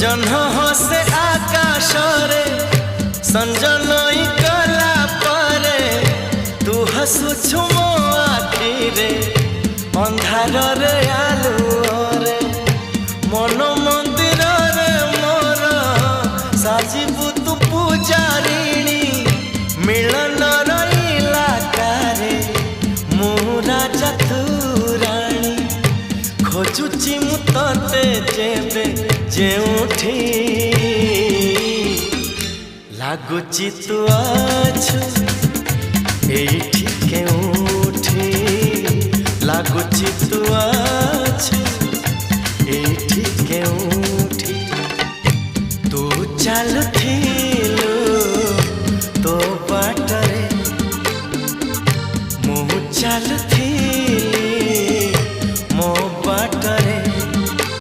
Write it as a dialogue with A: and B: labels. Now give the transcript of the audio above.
A: जह्न हसे आकाश रे संजनई कला परे तू हसुछु मो आखि रे अंधार रे आलुओ रे मन मंदिर रे मोर साजिबु तू पूजारिणी मिलन रईला कारे मु राजा तू राणी खोजुची मु तते जेबे जेउठी लागुची तू आछु एठी केउठी लागुची तू आछु एठी